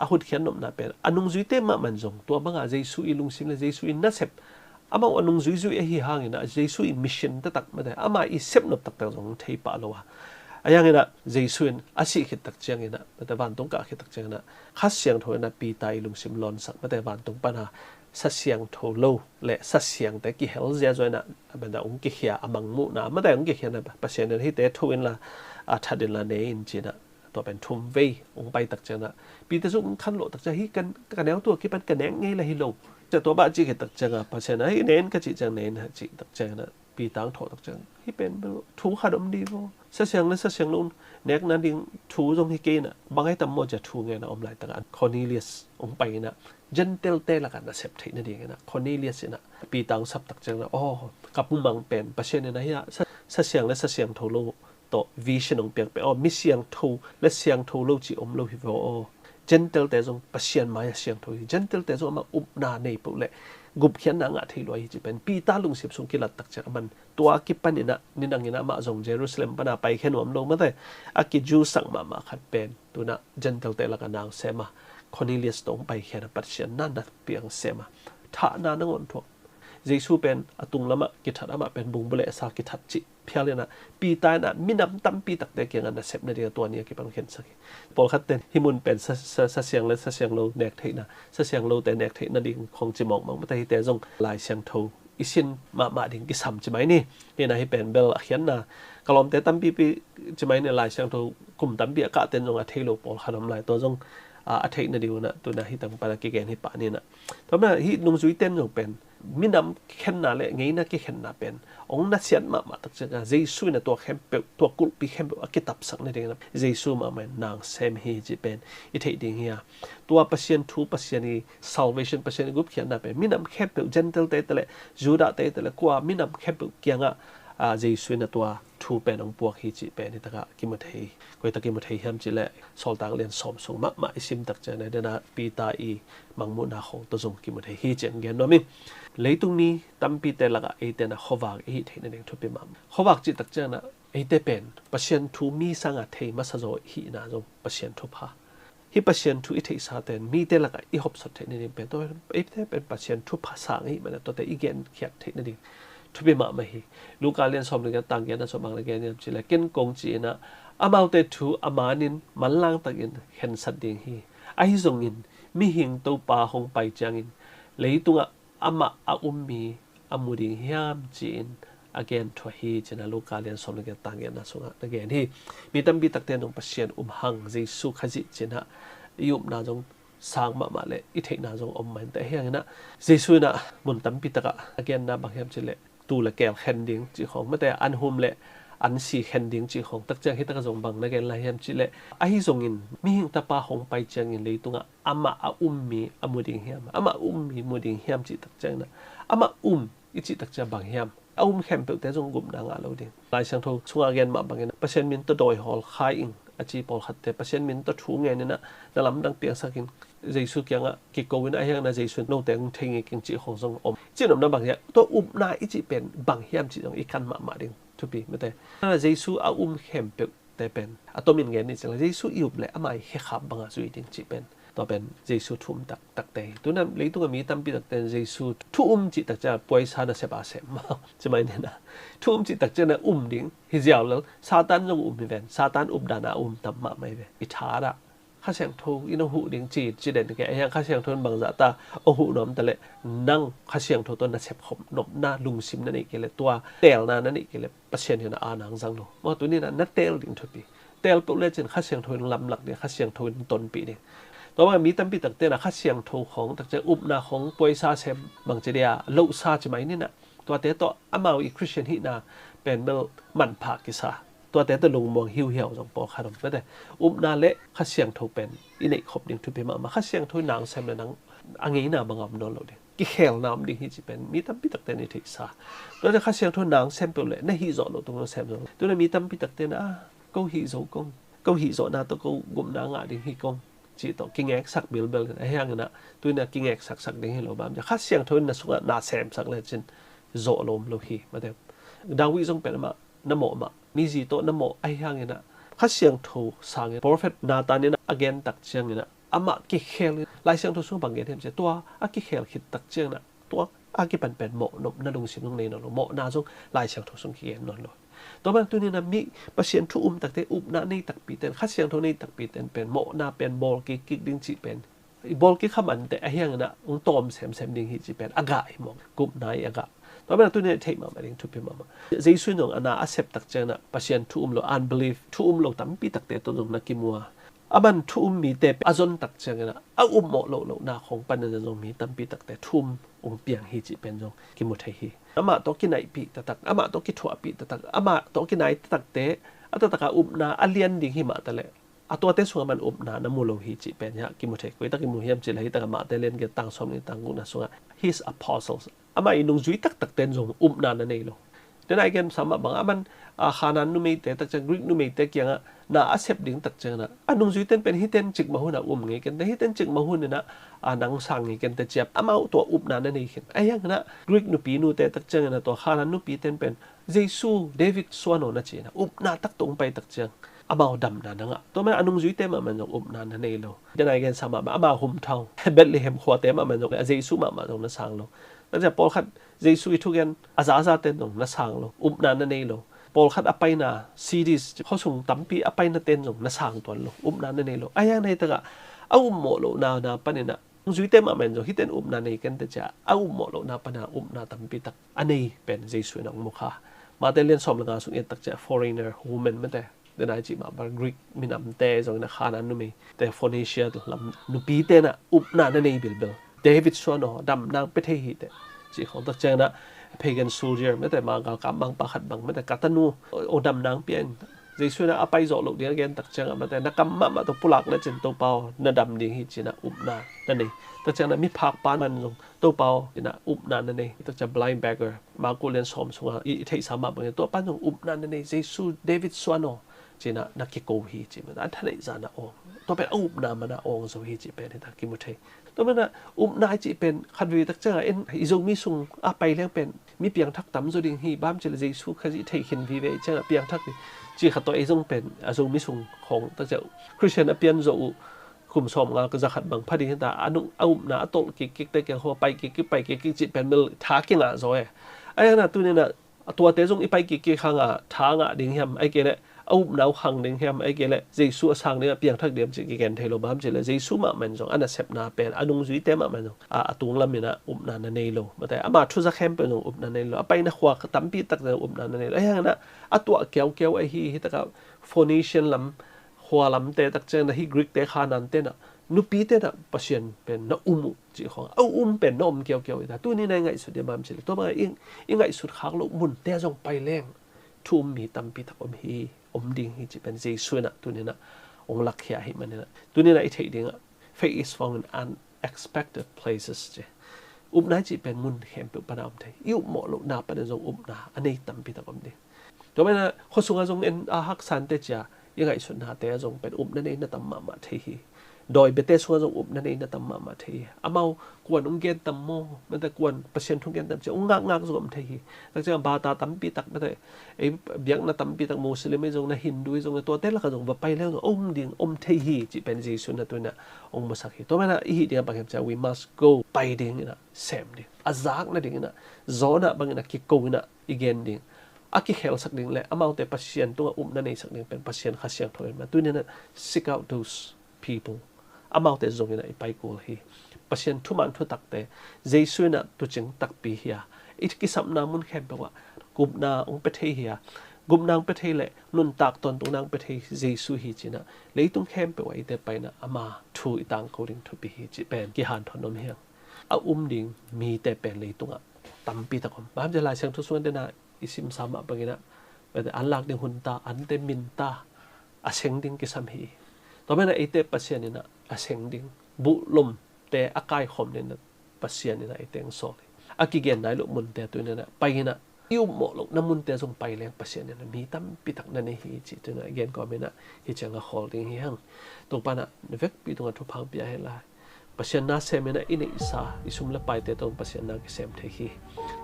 หุ่นเขียนนมนาเป็นอันนุ่งจุยเตะมันจงตัวบางจีซุยลุงซิมเลยจีซุยนะเสพมาอันนุ่งจุยเฮียห่างนะจีซุยมิชชั่นตักมาได้มาอีเสพนมตักจงเทปะโลวะอย่างนี้นะเจสุนอาศัยคิดตักเจียงนะแต่บ้านตรงกะคิดตักเจียงนะข้าเสียงโทนะปีตายลุงซิมลอนสักแต่บ้านตรงปัญหาสัเสียงโทโลและสัเสียงแต่กี่เฮลเซียจอยนะเป็นแต่องค์กี่เฮียมังมุนะไม่แต่องค์กี่เฮียนะประเทศนั้นที่แต่ทวินละทัดดินละเนอินจีนะตัวเป็นทุ่มเวองไปตักเจียงนะปีแต่สุนขันโลตักเจียงที่กันแนวตัวกี่เป็นกันแนงไงละฮิโลแต่ตัวบ้านจีคิดตักเจียงประเทศนั้นที่เน้นก็จีจังเน้นจีตักเจียงนะปีตังโทตักเจียงที่เป็นถูขดมดีบ่สัเสียงและสัเสียงลุนเน็กนั้นดิ่งถูตรงที่เกณฑ์นะบางให้ตำมดจะถูไงนะอมไหลต่างกันคอนิเลียสองไปนะเจนเตลเตละกันนะเซปที่นั่นเองนะคอนิเลียสนะปีตังสับตักจังนะกับมุมมังเป็นประเทศเนี่ยนะที่สัเสียงและสัเสียงโทโลต่อวิชั่นของเปียกไปมิเสียงถูและเสียงโทโลจีอมโลฮิโวเจนเตลเตจงประเทศมาเสียงถูเจนเตลเตจงมาอุบนาในปุ๊เละกุบเขียนนางอาทิตย์ลอยจีเป็นปีตาลุงเสียบสงกิลัดตักจากมันตัวกิปันนี่นะนี่ดังนี่นะมาจงเยรูซาเล็มปนาไปแค่หนุ่มลงมาแต่อากิจูสั่งมาขัดเป็นตัวนะเจนเตลเตละกันนางเสมาคอนิเลียสตรงไปแค่นะปัจจัยนั่นนะเปียงเสมาท่านานังอนทวเยซูเป็นอตุงละมะกิทัดละมะเป็นบุงบุเลสากิทัดจิเพียเลยนะปีตายนะมินำตั้มปีตักเตะเกียงอันนะเสพในเดียวตัวนี้กิปังเข็นสักปอลคัดเต็นฮิมุนเป็นสัเสียงและสัเสียงโลเนกเทนะสัเสียงโลแต่เนกเทนะดิ่งของจิมองมังไม่ได้แต่จงลายเสียงโทอิสินมาดิ่งกิสัมจิไหมนี่นี่นะให้เป็นเบลเขียนนะกลอมแต่ตั้มปีจิไหมเนี่ยลายเสียงโทกลุ่มตั้มปีกะเต็นจงอาเทโลปอลขนมลายตัวจงอาเทนะเดียวนะตัวนะให้ตั้งปารากิเกนให้ป่านี่นะทำไมที่นุ่งจุยเต้นจงเป็นมินำเข็นนาเลยไงนะกี่เข็นนาเป็นองค์นัดเสียนมาตักจังเจสุนะตัวเข้มเปตัวกุลปีเข้มเปกิตับสักนั่นเองนะเจสุมาเหมือนนางเซมฮีจีเป็นอิเทดิงเฮียตัวปัศยันทูปัศยันี salvation ปัศยันกุบเขียนนาเป็นมินำเข้มเป gentle เตะเลยจูดาเตะเลยกว่ามินำเข้มเปเกียงเจสุนะตัวทูเป็นองค์พวกฮีจีเป็นนี่ตะกะกิมเทย์ก็ตะกิมเทย์เฮียมจีเล่สอลต่างเรียนสมส่งมาอิสิมตักจังในเดือนปีตาอีมังมุนาของตัวจงกิมเทย์ฮีเจงเกนโนมิเลยตรงนี้ตั้มปีเตละกะเอเตนะขวากเอเทนเองทุบไปมั่มขวากจิตตักเจนะเอเตเป็นปัศยันทูมีสังกัดเทมาสะโจฮีนะจงปัศยันทุพาฮีปัศยันทูอิเทสาเตนมีเตละกะอีฮอบสดเทนเองเป็นตัวเอเตเป็นปัศยันทุพาสังฮีมันตัวเตอีเกนเขียดเทนเองทุบไปมั่มมาฮีลูกการเรียนสอบเรื่องต่างกันนะสอบบางเรื่องเนี่ยจิเลกินกงจีนะอามาเตทูอามานินมันล่างตักินเห็นสัตดิงฮีไอซงอินมีหิงตัวปลาหงไปจังอินเลยตัวama ummi amuding hiam chin again to hi chena lokalian som le tang na sunga again hi mitam bi takte nong pasien hang jesu khaji chena yup na jong sang ma le I thei na jong man te hiang na jesu na mun tam pi taka again na bang hiam chile tu la kel khen ding chi khong ma te an hum le an si khen ding chi khong tak chang hi taka jong bang na gen la hiam chile a hi jong in mi hing ta pa hong pai chang in le tunga ama ummi amuding hiam ama ummi muding hiam chi tak chang na ama ichi tak cha bang hiam khem pe te jong gum na nga lo ding lai sang tho chunga gen ma bang na pasien min to doi hol khai ing achi pol khat te pasien min to thu nge ni na dalam dang piang sakin jesu kyanga ki ko win a hiang na jesu no teng thing king chi khong jong chi nom na bang ya to na ichi pen bang hiam chi jong ikan ma ding to be mate na jesu a khem pe te pen atomin nge ni chang jesu iup le amai he khap banga zui ding chi pen ตัวเป็นเยซูทุ่มตักเตตัวนั้นเลยตัวมีตั้มปีตักเตเยซูทุ่มจิตตักจะป่วยซาดาเสบาเสมาจะไม่เนี่ยนะทุ่มจิตตักจะนะดิ่งฮิเจียวแล้วซาตันจงไม่เป็นซาตันดานาตัมมาไม่เป็นอิทาระข้าเสียงทูอินหูดิ่งจีเด่นแกยังข้าเสียงทูนบางจัตตาโอ้หูน้อมแต่ละนั่งข้าเสียงทูตัวนั้นเสพขมนบหน้าลุงซิมนั่นเองเลยตัวเตลนั่นเองเลยเปอร์เซ็นต์อยู่ในอานังจังโลว่าตัวนี้นะนัดเตลดิ่งทุกปีเตลปุ๊บเลยจนข้าเสียงทูนลำหลักเนี่ยข้าเสียงทูนต้นปีเนี่ยตัวว่ามีตั้มปีตักเตนะข้าเสียงทูของตักจะนาของป่วยซาเซมบางจะเดียโลซาจะไหมนี่นะตัวเตตัวอามาอีคริสเตียนฮินาเป็นเบลมันผากิซาตัวแต่ลงมองหิวเหี่ยวจงปอขนมก็ได้นาเละข้าเสียงทูเป็นอินเอกขบดิ่งทุกปีมาข้าเสียงทูนางเซมเลยนางอังงี้น่ะบางอันนนเราดิกิเขลน้ำดิ่งฮิจิเป็นมีตั้มปีตักเตนิทิสาตัวแต่ข้าเสียงทูนางเซมเปเลยในฮิโซโลตรงนั้นเซมตัวนั้นมีตั้มปีตักเตนะก็ฮิโซก็ฮิโซนาตัวก็กุมนางดิ่งฮิกงจีตัวกิงเอกสักเบลไอ้ยังนะตัวนั้นกิงเอกสักดิ่งฮิโลบามจะข้าเสียงทูน่ะสุกนาเซมสักเลยจินโซโลมโลฮีมาเดิมดาวิจงเป็นมาน้ำโมมามีจีโตน้ำโมไอ้ยังนะข้าเสียงทูสังเกต prophet นาตานี่นะ again ตักเชียงนี่นะอามากิเคลลายเสียงทูสุ่งบางเกตเห็นจะตัวอากิเคลคิดตักเชียงนะตัวอากิเป็นโมนบนาดุงสิมตรงนี้นนโมนาจงลายเสียงทูสุ่งเกียนนนเลยตัวมันตัวนี้นะมีประเสียงทูตักเตนานี่ตักปีเต็นข้าเสียงทูนี่ตักปีเต็นเป็นโมนาเป็นบอลกิดิ้งจีเป็นบอลกิขมันแต่ไอ้ยังนะตอมเซมดิ้งฮิจีเป็นอากาศมองกุบนายอากาศตัวมันตัวนี้เทมาดิ่งทุบไปมาเจสุนงอันน่า accept ตักเจนะประเสียงทูโล unbelief ทูโลตั้มปีตักเตตัวตรงนักกิมัวมันทูมีเตปอาจนตักเจนะโมโลนาของปันนันจงมีตั้มปีตักเตทุ่มเปียงฮิจิเป็นจงกิมุทัยฮีมาตัวกินไหนปีตักมาตัวกิถั่วปีตักมาตัวกินไหนตักเตตักนาเลียนดิ่งหิมะแต่ละตัวเตส่วนมันนาน้ำมูลฮิจิเป็นยากิมุทัยกุยตักกิมุเฮียมจิเลยตักมาเตเล่นกันตั้งสมนิตั้งกุนะส่วน his apostles ama inung zui tak ten zong na nei lo then I can sama bang aman khanan nu mei te tak cha Greek nu mei te kyanga na accept ding tak cha na anung zui ten pen hiten chik mahuna nge ken te hiten chik mahun na nang sang nge ken te chap ama to na nei khen ayang na Greek nu pi nu te tak cha na to khanan nu pi ten pen Jesu David swano na chi na na tak tong pai tak cha ama dam na nga to man anung zui te ma man jong na nei lo then I can sama ama hum thau Bethlehem khwa te ma man jong Jesu ma jong na sang loนั่นจะพอลขัดเจสุอิทุกันอาซาเต้นตรงนัสางโลนานนั่นเองโลพอลขัดอภัยนาซีรีส์เขาส่งตั้มปีอภัยนาเต้นตรงนัสางตัวโลนานนั่นเองโลไอ้ยังในตะกะโมโลนาปนินะจุยเต็มอ่ะมันจะฮิตเต้นนานเองกันแต่จะโมโลนาปนานาตั้มปีตักอันนี้เป็นเจสุนังมุขะมาเตเลียนสอบลังงานสุดเอ็ดตักจะ foreigner woman ไม่แต่เดินไอจีมาบาร์กรีกมินำเตะจงนักขานันนุ่มแต่โฟนิเชียลำนุปีเต้นะนานนั่นเองเบลเดวิดชวนดำนางเปเทฮิเตจีของตักเจนะ pagan soldier ไม่แต่มากำบังปะขัดบังไม่แต่กัตนูดำนางเปลี่ยนเจสุนะอภัยโจลกเดียร์กันตักเจนะไม่แต่นักกำมาตัวผู้หลักและเจนตัวเปานาดำดีฮิจินะนานั่นเองตักเจนะมีผักปานมันลงตัวเปาจินะนานั่นเองตักจะ blind beggar มากูเรียนสอมสงฆ์อีเทสามาบางตัวปั้นลงนานั่นเองเจสุเดวิดสวานอจีนะนักกิโกฮิจิมันอันทะเลจานะองตัวเป็นนามันนะองโซฮิจิเป็นที่ตักกิมุเทตัวมันนะนายจีเป็นขัดวีตักเจออิจงมีสุงไปเลี้ยงเป็นมีเปียงทักตั้มจดิงฮีบ้ามเจริญสุขจิเทหินวีเวเจอเปียงทักจีขัดตัวอิจงเป็นอิจงมีสุงของตักเจอคริสเตียนเปียนโจคุมสมงานก็จะขัดบังพอดีแต่อนุนาตกกิกแต่แกหัวไปกิกไปกิกจิเป็นมิลท้ากิงอ่ะโซ่ไอ้น่ะตัวนี้น่ะตัวเตจงอีไปกิกข้างอ่ะท้างอ่ะดิ่งเฮียมไอ้เกเนี่ยนาวขังดิ่งเฮียมไอ้เกลเจสุสังเนี่ยเปียงทักเดียมจิกิกันเทโลบามเจลเจสุมามันจงอันนั้นเสพนาเป็นอนุจุยเตมามันจงตุงลำมีนะนาเนโลมาแต่มาทุกเข้มเป็นจงนาเนโลไปนักขวาตั้มปีตักจะนาเนโลไอ้ยังนะตัวเกี่ยวไอ้ฮีตะกับโฟนิเชียนลำขวาลำเตตักเจนะฮีกรีกเตขานันเตนะนุปีเตนะปัศยันเป็นนมุจีของเป็นนเกี่ยวแต่ตัวนี้ในไงสุดเดียบามเจลตัวมาอิงไงสุดข้างโลกมุนเตจงไปแรงทุ่มมีตั้มปีตักฮีดิ่งฮิจิเป็นเจสุนะตัวนี้นะลักเขียหิมันนะตัวนี้นะไอ้ที่ดิ่งfaith is found in unexpected places เจนายจิเป็นมุนเข็มเป็นปนามไทยโมโลนาปนจงนาอันนี้ตั้มปีตักดีตัวมันนะคนสุงจงเอ็นฮักสันเตจายังไงสุดนาเตจงเป็นนั่นเองนะตั้มมาไทย โดยเบเตสวนจงอุบนั่นเองนะตัมมาเทียอามากวนองเกนตัมโมมันแต่กวนเปอร์เซ็นต์ทุกเกนตัมเจ้าองงักจงเทียตั้งแต่บาตาตัมปีตักไม่ได้ไอ้เบียกนะตัมปีตักมุสลิมจงนะฮินดูจงตัวเต้ละก็จงไปแล้วดิ่งเทียจีเป็นจีสุนนะตัวน่ะองมาสักทีตัวมันนะอีเดียบางอย่าง we must go ไปดิ่งนะเซมดิ่งอาซักนะดิ่งนะโซนะบางอย่างกิโกนะอีเกนดิ่งอากิเฮลสักดิ่งเลยอามาแต่เปอร์เซ็นต์ตัวอุ้มนั่นเองสักดิ่งเป็นเปอร์เซ็นต์ข้าเสียงถอยมาตัวนี้นะ seek out those peopleอามาแต่จงนะไปกูเลยเปอร์เซ็นต์ทุมันทุตักแต่เจสุนะตุจึงตักปีเฮียอีกกิสัมนามุนแค่แบบว่ากุมนาองเปเทียกุมนางเปเทเลนุนตักตอนตรงนางเปเทเจสุฮีจีนะเลยตรงแคมเปว่าอีเตไปนะอามาทูอีตังเขาดิ่งทุปีฮีจีเป็นกิหันทนนมเฮียงอาดิ่งมีแต่เป็นเลยตรงตัมปีตะคมบ้านจะลายเชิงทุกส่วนเดนะอิสิมสามะบางอย่างนะแต่อันลักดิ่งหุ่นตาอันเตมินตาอาเชงดิ่งกิสัมฮีต่อไปนะอีเตปัสเซียนี่นะอาเชงดิ่งบุลมแต่อากายขมเนี่ยนะปัสเซียนี่นะไอเตงโซลอากิเกนไหนลูกมุนแต่ตัวนี้นะไปนะยุ่งหมดลูกน้ำมุนแต่ส่งไปเลี้ยงปัสเซียนี่นะมีตั้มปีตักนั่นเองจีตัวนะเกนก็ไม่นะฮิจังก็ฮอลดิ้งยังตรงปานะเวกปีตรงทุพังปีอะไรล่ะปัสเซียน่าเซมนะอินอิสาอิสุมละไปแต่ตรงปัสเซียน่ากิเซมเทฮี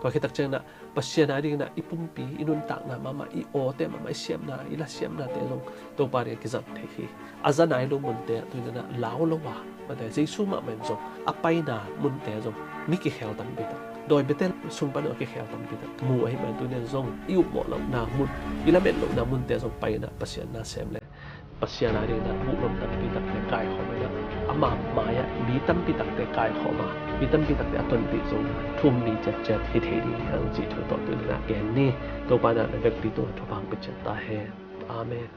ตัวคิดตักเจนะปัสเซียน่าดิ้งนะอิปุ่มปีอินุนตักนะมาอีโอเตมาเซียมนะอิละเซียมนะแต่ตรงตัวปารีกิจับเทฮีอาจารย์ไหนลูกมุนแต่ตัวนี้นะลาวละวะมันแต่เจสุมาเหมือนจงอไปนามุนแต่จงมิกิเฮลตัมปีตักโดยเบเตลซุมปานโอเคเฮลตัมปีตักมูไอ้มันตัวนี้จงอิวหมดแล้วนามุนอิละเม็ดลูกนามุนแต่จงไปนะปัสเซียน่าเซมเลยปัสเซียน่าดิ้งนะบุลมตัมปีตักแต่กายเขาไม่นะอามาหมายมีตัมปีตักแต่กายเขามามีตัมปีตักแต่อัตนติจงทุ่มดีจัดฮิตเฮดีทั้งจีทั่วตัวตัวนะแกนนี่ตัวปานะเวกปีตัวทุพังปิจตาเฮอาเมน